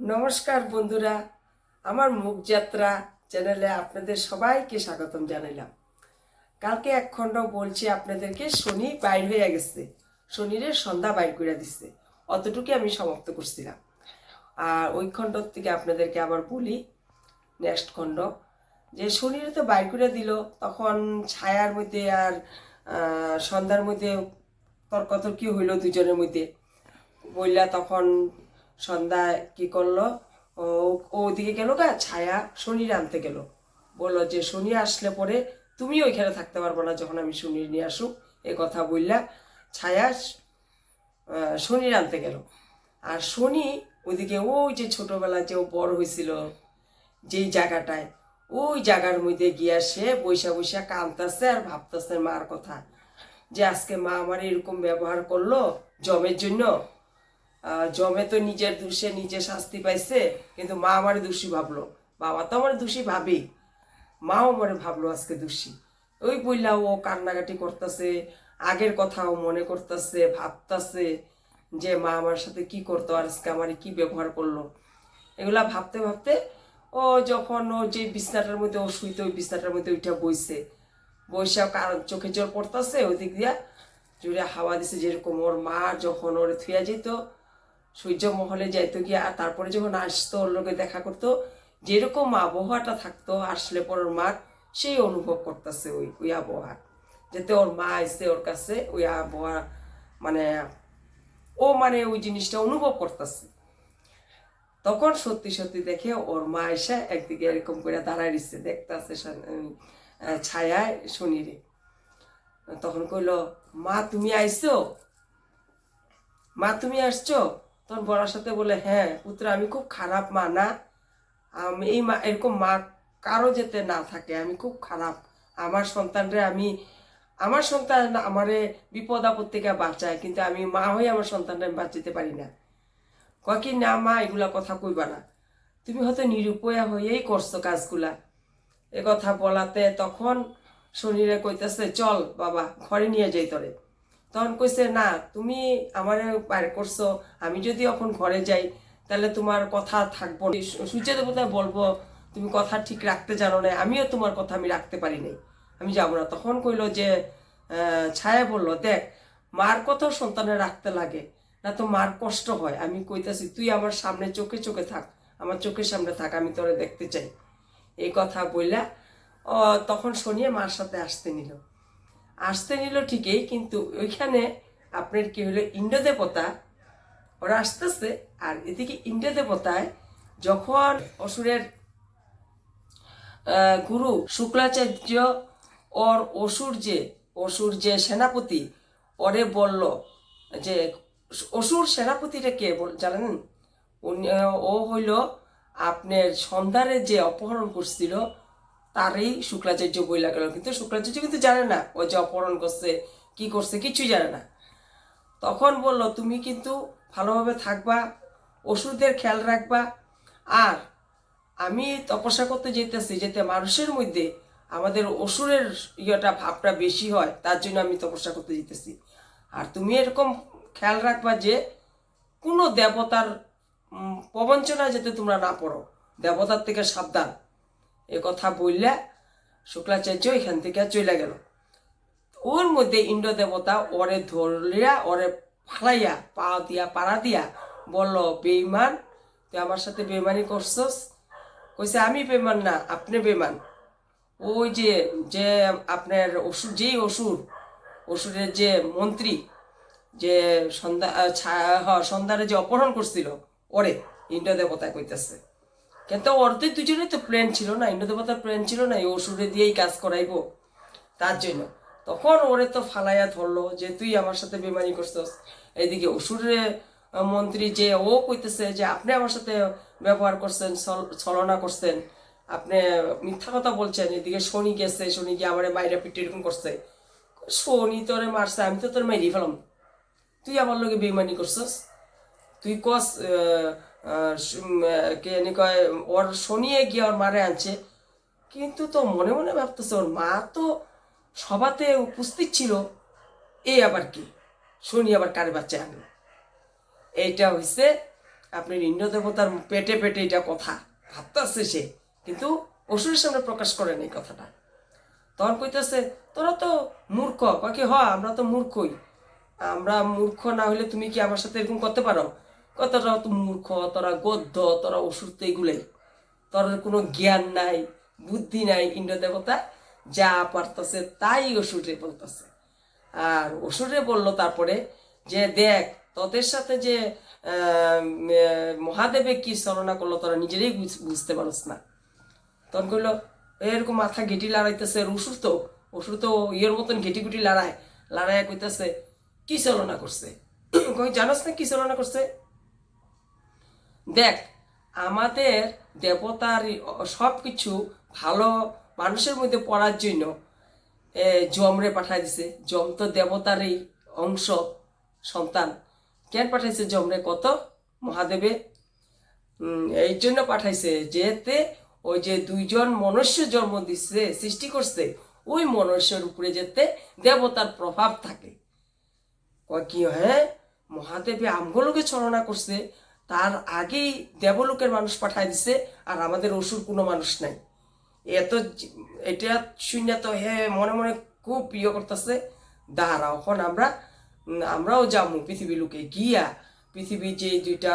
নমস্কার বন্ধুরা, আমার মুখযাত্রা চ্যানেলে আপনাদের সবাইকে স্বাগতম জানাইলাম। কালকে এক খণ্ড বলছি আপনাদেরকে, শনি বাইর হয়ে গেছে, শনিরে সন্ধ্যা বাইর করে দিচ্ছে, অতটুকু আমি সমাপ্ত করছিলাম। আর ওই খণ্ড থেকে আপনাদেরকে আবার বলি নেক্সট খণ্ড, যে শনিরে তো বাইর করে দিল, তখন ছায়ার মধ্যে আর সন্ধ্যার মধ্যে তর্কাতর্কি হইল দুজনের মধ্যে। বললা তখন সন্ধ্যায় কি করলো, ও ওদিকে গেল গা, ছায়া শনির আনতে গেল। বললো যে শনি আসলে পরে তুমি ওইখানে থাকতে পারবো না, যখন আমি শনির নিয়ে আসুক, এ কথা বললা ছায়া শনির আনতে গেল। আর শনি ওইদিকে ওই যে ছোটবেলায় যে ও বড় হয়েছিল যেই জায়গাটায়, ওই জায়গার মধ্যে গিয়া সে বৈশা বৈশা কাঁদতেছে আর ভাবতেছে মার কথা, যে আজকে মা আমার এরকম ব্যবহার করলো জমের জন্য। জমে তো নিজের দোষে নিজে শাস্তি পাইছে, কিন্তু মা আমার দোষী ভাবলো। বাবা তো আমার দোষী ভাবি, মাও আমার ভাবলো আজকে দোষী। ওই বললা ও কান্নাকাটি করতেছে, আগের কথাও মনে করতেছে, ভাবতেছে যে মা আমার সাথে কি করতো আর আজকে আমার কি ব্যবহার করলো। এগুলা ভাবতে ভাবতে ও যখন ও যে বিছনাটার মধ্যে ও শুইতে, ওই বিছনাটার মধ্যে উঠে বইছে, বৈশা কারণ চোখে জল পড়তেছে, ওই দিক দিয়া জুড়ে হাওয়া দিছে, যেরকম ওর মা যখন ওরে থুয়া যেত সূর্য মহলে যাইতো গিয়া, আর তারপরে যখন আসতো ওর লোকে দেখা করতো, যেরকম আবহাওয়াটা থাকতো আসলে পর ওর মার, সেই অনুভব করতেছে ওই ওই আবহাওয়া, যাতে ওর মা এসে ওর কাছে ওই আবহাওয়া, মানে ও মানে ওই জিনিসটা অনুভব করতেছে। তখন সত্যি সত্যি দেখে ওর মা এসে একদিকে এরকম করে দাঁড়ায় দিচ্ছে, দেখতেছে ছায়ায় শনিরে। তখন কইল, মা তুমি আইছো, মা তুমি আসছো? তখন বলার সাথে বলে, হ্যাঁ পুত্র, আমি খুব খারাপ মা না, আমি এই মা এরকম মা কারো যেতে না থাকে, আমি খুব খারাপ। আমার সন্তানরে আমি, আমার সন্তান আমারে বিপদ আপদ থেকে বাঁচায়, কিন্তু আমি মা হয়ে আমার সন্তানরে আমি বাঁচাতে পারি না। কয় কি, না মা এগুলা কথা কইবা না, তুমি হয়তো নিরুপয়া হয়েই করছো কাজগুলা। এ কথা বলাতে তখন শনিরে কইতেছে, চল বাবা ঘরে নিয়ে যাই তোরে। তখন কইছে, না তুমি আমারে বাইর করছো, আমি যদি এখন ঘরে যাই তাহলে তোমার কথা থাকবো, সূর্য দেবতা বলবো তুমি কথা ঠিক রাখতে জানো না, আমিও তোমার কথা আমি রাখতে পারি নাই, আমি যাবো না। তখন কইলো যে ছায়া বললো, দেখ মার কথাও সন্তানের রাখতে লাগে না, তো মার কষ্ট হয়, আমি কইতাছি তুই আমার সামনে চোখে চোখে থাক, আমার চোখের সামনে থাক, আমি তোরে দেখতে চাই। এই কথা বললা তখন শনিয়ে মার সাথে আসতে নিল ঠিকই, কিন্তু ওইখানে আপনার কি হলো, ইন্দ্র দেবতা ওরা আসতেছে, আর এদিকে ইন্দ্র দেবতায় যখন অসুরের গুরু শুক্রাচার্য ওর অসুর যে সেনাপতি ওরে বলল, যে অসুর সেনাপতিটা কে জানেন? ও হইল আপনার সন্ধ্যারে যে অপহরণ করছিল তারই শুক্রাচার্য বইলা গেল, কিন্তু শুক্রাচার্য কিন্তু জানে না ও যে অপহরণ করছে কি করছে, কিছুই জানে না। তখন বলল, তুমি কিন্তু ভালোভাবে থাকবা, ওষুধের খেয়াল রাখবা, আর আমি তপস্যা করতে যেতেছি, যেতে মানুষের মধ্যে আমাদের অসুরের ইয়েটা ভাবটা বেশি হয়, তার জন্য আমি তপস্যা করতে যেতেছি। আর তুমি এরকম খেয়াল রাখবা যে কোনো দেবতার প্রবঞ্চনায় যাতে তোমরা না পড়ো, দেবতার থেকে সাবধান। এ কথা বললে শুক্রাচার্য এখান থেকে চলে গেল। ওর মধ্যে ইন্দ্র দেবতা ওরে ধরলিয়া ওরে ফালাইয়া পা দিয়া পাড়া দিয়া বলল, বেঈমান, তুই আমার সাথে বেইমানি করছস। কইছে, আমি বেমান না, আপনি বেমান। ওই যে যে আপনার অসুর, যেই অসুরের যে মন্ত্রী, যে সন্ধ্যারে যে অপহরণ করছিল ওরে ইন্দ্র দেবতা কইতেছে। কিন্তু ওর তো দুজনে তো প্ল্যান ছিল না, ইন্দ্র দেবতার প্ল্যান ছিল না এই অসুরে দিয়েই কাজ করাইবো, তার জন্য তখন ওরে তো ফালাইয়া ধরলো যে তুই আমার সাথে বেমানি করছস। এইদিকে অসুরের মন্ত্রী যে ও কইতেছে যে আপনি আমার সাথে ব্যবহার করছেন, ছলনা করছেন, আপনি মিথ্যা কথা বলছেন। এদিকে শনি গেছে, শনি গিয়ে আমার মাইরা পিটে এরকম করছে। শনি তোরে মারছে, আমি তো তোর মাইরি ফেলাম, তুই আমার লোকে বেমানি করছস। তুই কস কে কয় ওর শনিয়ে গিয়ে ওর মারে আনছে, কিন্তু তো মনে মনে ভাবতেছে ওর মা তো সভাতে উপস্থিত ছিল, এই আবার কি, শনি আবার কারে বাচ্চা আনলো। এইটা হয়েছে আপনার ইন্দ্র দেবতার পেটে পেটে এটা কথা ভাবতেছে সে, কিন্তু অসুরের সামনে প্রকাশ করে এই কথাটা। তখন কইতেছে তোরা তো মূর্খ। কি আমরা তো মূর্খই, আমরা মূর্খ না হলে তুমি কি আমার সাথে এরকম করতে পারো? তোরা তো মূর্খ, তোরা গদ্য, তোরা অসুর, তো এগুলোই, তোর কোনো জ্ঞান নাই, বুদ্ধি নাই। ইন্দ্র দেবতা যা পারতেছে তাই অসুরে বলতেছে। আর অসুরে বললো তারপরে যে দেখ তোদের সাথে যে মহাদেবে কি ছলনা করলো তোরা নিজেরাই বুঝতে পারস না। তখন কইলো এরকম মাথা ঘেটি লড়াইতেছে। অসুর তো ইয়ের মতন ঘেটি গুটি লড়াইয়া কইতেছে কি ছলনা করছে? কই জানোস না কি ছলনা করছে? দেখ আমাদের দেবতার সব কিছু ভালো মানুষের মধ্যে পড়ার জন্য যমরে পাঠাই দিছে। যম তো দেবতারই অংশ, সন্তান। কেন পাঠাইছে যমরে? কত মহাদেবে এই জন্য পাঠাইছে যেতে ওই যে দুইজন মনুষ্য জন্ম দিচ্ছে, সৃষ্টি করছে, ওই মনুষ্যের উপরে যেতে দেবতার প্রভাব থাকে। কি হ্যাঁ, মহাদেবে আমগুলোকে ছলনা করছে, তার আগেই দেবলোকের মানুষ পাঠাই দিছে, আর আমাদের অসুর কোনো মানুষ নাই। এত এটা শুনে তো মনে মনে খুব প্রিয় করতেছে। দাঁড়া এখন আমরাও যাবো পৃথিবী লোকে গিয়া পৃথিবীর যে দুইটা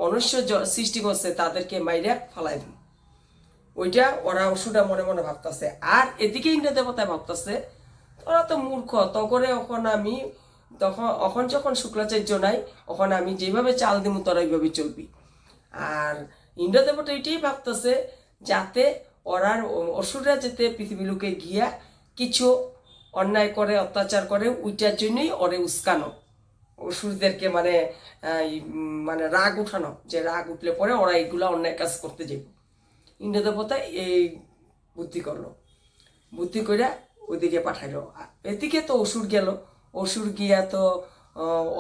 মনুষ্য সৃষ্টি করছে তাদেরকে মাইরা ফালাই দিন। ওইটা ওরা অসুরটা মনে মনে ভাবতেছে। আর এদিকে ইন্দ্র দেবতায় ভাবতেছে ওরা তো মূর্খ, তখন যখন শুক্রাচার্য নাই, তখন আমি যেভাবে চাল দিব তোরা ওইভাবে চলবি। আর ইন্দ্র দেবতা এটাই ভাবতেছে যাতে অসুররা যেতে পৃথিবী লোকে গিয়া কিছু অন্যায় করে, অত্যাচার করে, ওইটার জন্যই ওরে উস্কানো, অসুরদেরকে মানে মানে রাগ উঠানো, যে রাগ উঠলে পরে ওরা এইগুলা অন্যায় কাজ করতে যাবে। ইন্দ্র দেবতা এই বুদ্ধি করলো, বুদ্ধি করে ওইদিকে পাঠাইলো। এদিকে তো অসুর গেল, অসুর গিয়া তো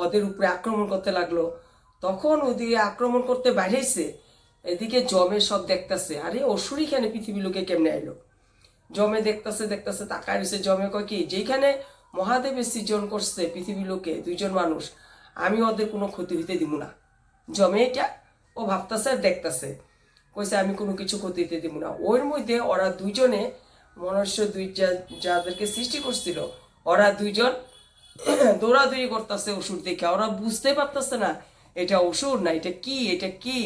ওদের উপরে আক্রমণ করতে লাগলো। তখন ওইদিকে আক্রমণ করতে বাইরেছে, এদিকে জমে সব দেখতেছে আরে অসুরই এখানে পৃথিবী লোকে কেমনে আইলো। জমে দেখতেছে তাকায় রয়েছে। জমে কয় কি যেখানে মহাদেবের সৃজন করছে পৃথিবী লোকে দুইজন মানুষ, আমি ওদের কোনো ক্ষতি হইতে দিব না। জমে এটা ও ভাবতেছে আর দেখতেছে, কইছে আমি কোনো কিছু ক্ষতি হইতে দিব না। ওর মধ্যে ওরা দুইজনে মনুষ্য যাদেরকে সৃষ্টি করছিল, ওরা দুইজন দৌড়াদৌড়ি করতেছে অসুর দেখে। ওরা বুঝতে পারতেছে না এটা অসুর না, এটা কি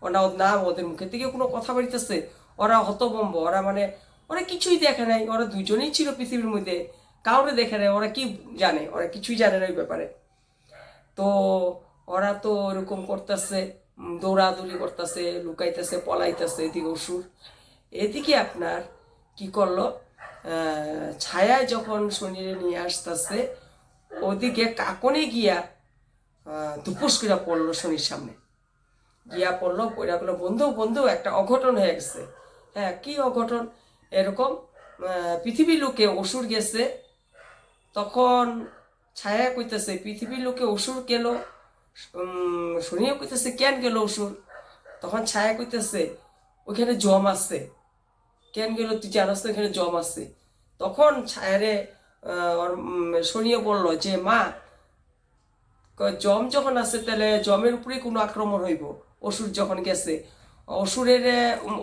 ওরা না, ওদের মুখের থেকে কোনো কথা বেরিতেছে। ওরা হতভম্ব, ওরা কিছুই দেখে নাই। ওরা দুইজনেই ছিল পৃথিবীর মধ্যে, কাউরে দেখে নাই। ওরা কি জানে? ওরা কিছুই জানে না ওই ব্যাপারে। তো ওরা তো এরকম করতেছে, দৌড়াদৌড়ি করতেছে, লুকাইতেছে, পলাইতেছে এদিকে অসুর। এদিকে আপনার কি করলো, ছায়ায় যখন শনিরে নিয়ে আসতেছে, ওদিকে কাকনে গিয়া দুপুস করে পড়লো শনির সামনে। গিয়া পড়লো, পড়া গেলো বন্ধু একটা অঘটন হয়ে গেছে। হ্যাঁ, কি অঘটন? এরকম পৃথিবীর লোকে অসুর গেছে। তখন ছায়া কইতেছে পৃথিবীর লোকে অসুর গেল। শনিও কইতেছে কেন গেল অসুর? তখন ছায়া কইতেছে ওইখানে জম আছে। কেন গেল তুই জানাস তো এখানে জম আছে? তখন ছায়ারে শনিও বলল যে মা, জম যখন আছে তাহলে জমের উপরে কোনো আক্রমণ হইব। অসুর যখন গেছে, অসুরের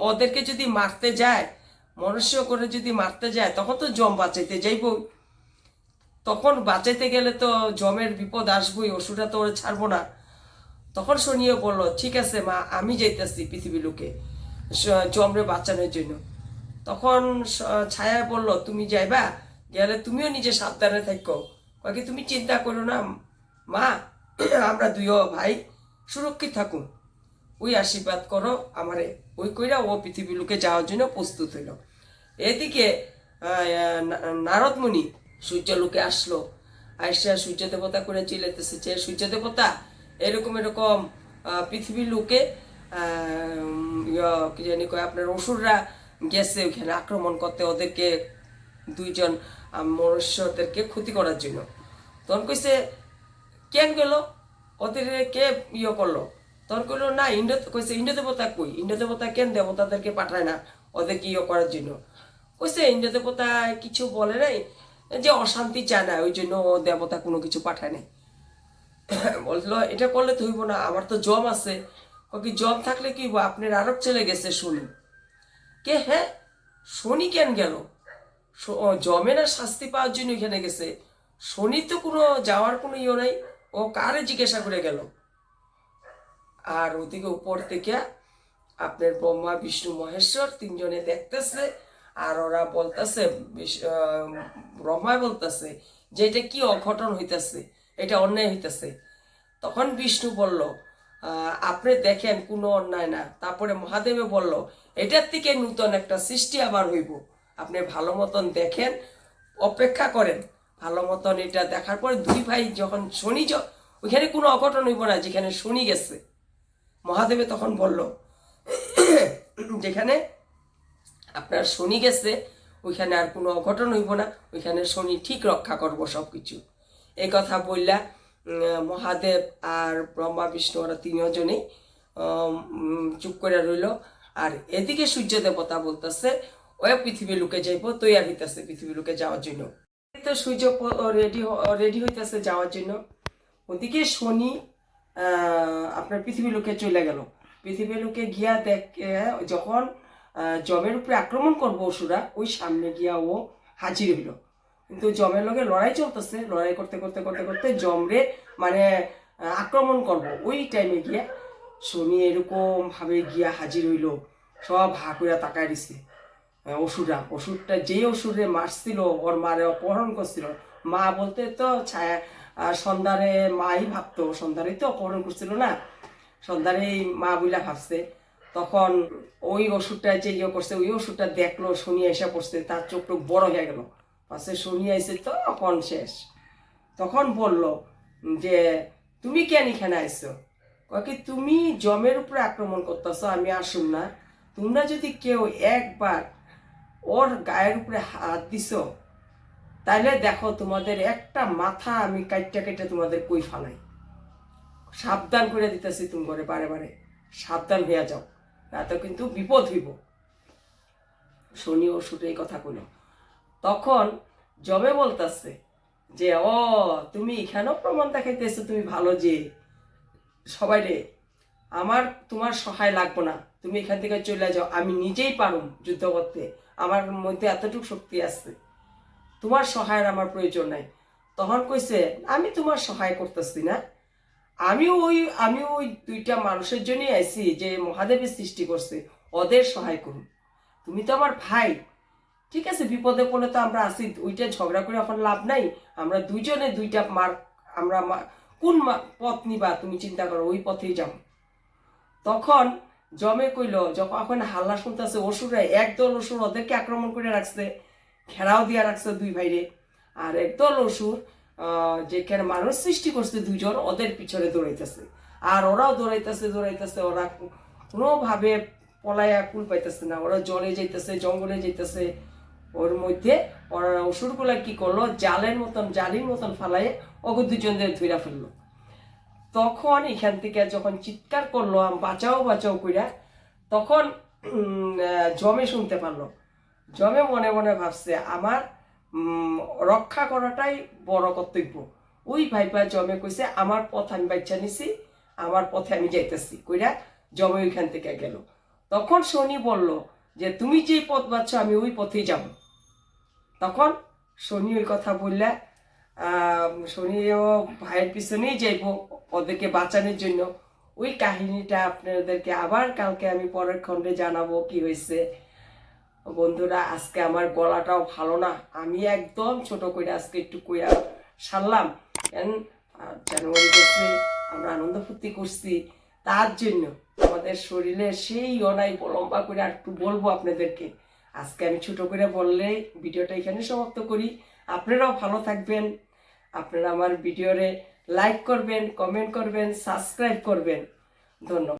ওদেরকে যদি মারতে যায়, মনুষ্য করে যদি মারতে যায়, তখন তো জম বাঁচাইতে যাইব। তখন বাঁচাইতে গেলে তো জমের বিপদ আসবই, অসুরটা তো ওরা ছাড়বো না। তখন শনিও বলল ঠিক আছে মা, আমি যাইতেছি পৃথিবী লোকে জমরে বাঁচানোর জন্য। তখন ছায়া বলল তুমি যাইবা, গেলে তুমিও নিজে সাবধানে থাকো। বাকি তুমি চিন্তা করো না মা, আমরা দুইও ভাই সুরক্ষিত থাকুন, ওই আশীর্বাদ করো আমারে। ওই কইরা ও পৃথিবী লোকে যাওয়ার জন্য প্রস্তুত হইল। এদিকে নারদমণি সূর্য লোকে আসলো, আইসা সূর্য দেবতা করে চিলাইতেছে যে সূর্য দেবতা এরকম পৃথিবীর লোকে কি জানি কয় আপনার অসুররা গেছে ওইখানে আক্রমণ করতে, ওদেরকে দুইজন মনুষ্যদেরকে ক্ষতি করার জন্য। তখন কইছে কেন গেল, ওদের কে করলো? তখন কইলো না কইছে ইন্দ্র দেবতা কই? ইন্দ্র দেবতা কেন দেবতাদেরকে পাঠায় না ওদেরকে করার জন্য? কইছে ইন্দ্র দেবতা কিছু বলে নাই, যে অশান্তি চায় না, ওই জন্য দেবতা কোনো কিছু পাঠায় নাই। বললো এটা করলে তো হইব না, আমার তো জম আছে। কি জম থাকলে কি হইব, আপনার আরব চলে গেছে শনি। কে হ্যাঁ, শনি কেন গেল? জমে না শাস্তি পাওয়ার জন্য এখানে গেছে, শনি তো কোনো যাওয়ার কোনো ইয়ে নাই। ও কারে জিজ্ঞাসা করে গেল? আর ওদিকে উপর থেকে আপনার ব্রহ্মা বিষ্ণু মহেশ্বর তিনজনে দেখতেছে, আর ওরা বলতেছে, ব্রহ্মায় বলতেছে যে এটা কি অঘটন হইতেছে, এটা অন্যায় হইতেছে। তখন বিষ্ণু বলল, আপনি দেখেন কোনো অন্যায় না। তারপরে মহাদেবে বলল, এটার থেকে নূতন একটা সৃষ্টি আবার হইব, আপনি ভালো মতন দেখেন, অপেক্ষা করেন ভালো মতন। এটা দেখার পরে দুই ভাই যখন শনি, ওইখানে কোনো অঘটন হইব না যেখানে শনি গেছে। মহাদেবে তখন বলল, যেখানে আপনার শনি গেছে ওইখানে আর কোনো অঘটন হইব না, ওইখানে শনি ঠিক রক্ষা করবো সব কিছু। এই কথা বললা মহাদেব আর ব্রহ্মা বিষ্ণু ওরা তিনজনেই চুপ করে রইল। আর এদিকে সূর্য দেবতা বলতেছে, ওই পৃথিবী লোকে যাইব, তৈয়ার হইতেছে পৃথিবী লোকে যাওয়ার জন্য। তো সূর্য রেডি হইতেছে যাওয়ার জন্য। ওদিকে শনি আপনার পৃথিবী লোকে চলে গেল। পৃথিবী লোকে গিয়া দেখে যখন জমের উপরে আক্রমণ করবো অসুরা, ওই সামনে গিয়া ও হাজির হইল। কিন্তু জমের লগে লড়াই চলতেছে, লড়াই করতে করতে করতে করতে জমরে মানে আক্রমণ করব, ওই টাইমে গিয়া শনি এরকম ভাবে গিয়া হাজির হইল। সব হা করে তাকায় দিছে অসুরটা যেই অসুরে মারছিল, ওর মারে অপহরণ করছিল। মা বলতে তো ছায়া সন্ধ্যারে মাই ভাবতো, সন্ধ্যারেই তো অপহরণ করছিল না, সন্ধ্যারেই মা বুলা ভাবছে। তখন ওই ওষুধটা যে ইয়ে করছে, ওই ওষুধটা দেখলো, শনি এসে পড়ছে, তার চোখ টোক বড় হয়ে গেল। পাশে শনি আইসে, তখন শেষ। তখন বলল যে তুমি কেন এখানে আইসো? কি তুমি জমের উপরে আক্রমণ করতেছ, আমি আসুন না। তোমরা যদি কেউ একবার ওর গায়ের উপরে হাত দিছ, তাইলে দেখো তোমাদের একটা মাথা আমি কাইটা কেটে তোমাদের কই ফালাই। সাবধান করে দিতেছি তুমি করে বারে বারে, সাবধান হইয়া যাও, না তো কিন্তু বিপদ হইব। শনি ওষুধ এই কথা কইল। তখন জমে বলতেছে যে ও তুমি এখানেও প্রমাণ দেখাইতেছো তুমি ভালো, যে সবাই রে আমার তোমার সহায় লাগবো না, তুমি এখান থেকে চলে যাও, আমি নিজেই পারুম যুদ্ধ করতে, আমার মধ্যে এতটুকু শক্তি আছে, তোমার সহায়ের আমার প্রয়োজন নাই। তখন কইছে আমি তোমার সহায় করতেছি না, আমি ওই দুইটা মানুষের জন্যই আইছি যে মহাদেবের সৃষ্টি করছে, ওদের সহায় করুন। তুমি তো আমার ভাই, ঠিক আছে, বিপদে পড়লে তো আমরা আসি, ওইটা ঝগড়া করে এখন লাভ নাই, আমরা দুইজনে দুইটা মার, আমরা কোন পথ নিবা তুমি চিন্তা করো, ওই পথেই যাও। তখন জমে কইল, যখন এখন হাল্লা শুনতেছে অসুরে, একদল অসুর ওদেরকে আক্রমণ করে রাখছে, ঘেরাও দিয়া রাখছে দুই ভাইরে, আর একদল অসুর যেখানে মানুষ সৃষ্টি করছে দুইজন, ওদের পিছনে দৌড়াইতেছে। আর ওরাও দৌড়াইতেছে, ওরা কোনোভাবে পলাইয়া কুল পাইতেছে না, ওরা জলে যাইতেছে, জঙ্গলে যাইতেছে। ওর মধ্যে ওরা অসুরগুলা কি করলো, জালির মতন ফালাই ওকে দুজনদের ধুইরা ফেললো। তখন এখান থেকে যখন চিৎকার করলো বাঁচাও কইরা, তখন জমে শুনতে পারলো। জমে মনে মনে ভাবছে আমার রক্ষা করাটাই বড় কর্তব্য। ওই ভাইপা জমে কইছে আমার পথ আমি বাচ্চা নিছি, আমার পথে আমি যাইতেছি কইরা জমে ওইখান থেকে গেল। তখন শনি বলল যে তুমি যেই পথ বাচ্চা আমি ওই পথেই যাব। তখন শনি ওই কথা বললে শনিও ভাইয়ের পিছনেই যাইব ওদেরকে বাঁচানোর জন্য। ওই কাহিনীটা আপনাদেরকে আবার কালকে আমি পরের খণ্ডে জানাবো কি হয়েছে। বন্ধুরা আজকে আমার গলাটাও ভালো না, আমি একদম ছোট করে আজকে একটু কইয়া সারলাম, জানুয়ারি গেছে, আমরা আনন্দ ফুর্তি করছি, তার জন্য আমাদের শরীরে সেই অনাই লম্বা করে আর একটু বলবো আপনাদেরকে। আজকে আমি ছোট করে বললে ভিডিওটা এখানে সমাপ্ত করি। আপনারাও ভালো থাকবেন, আপনারা আমার ভিডিওরে লাইক করবেন, কমেন্ট করবেন, সাবস্ক্রাইব করবেন। ধন্যবাদ।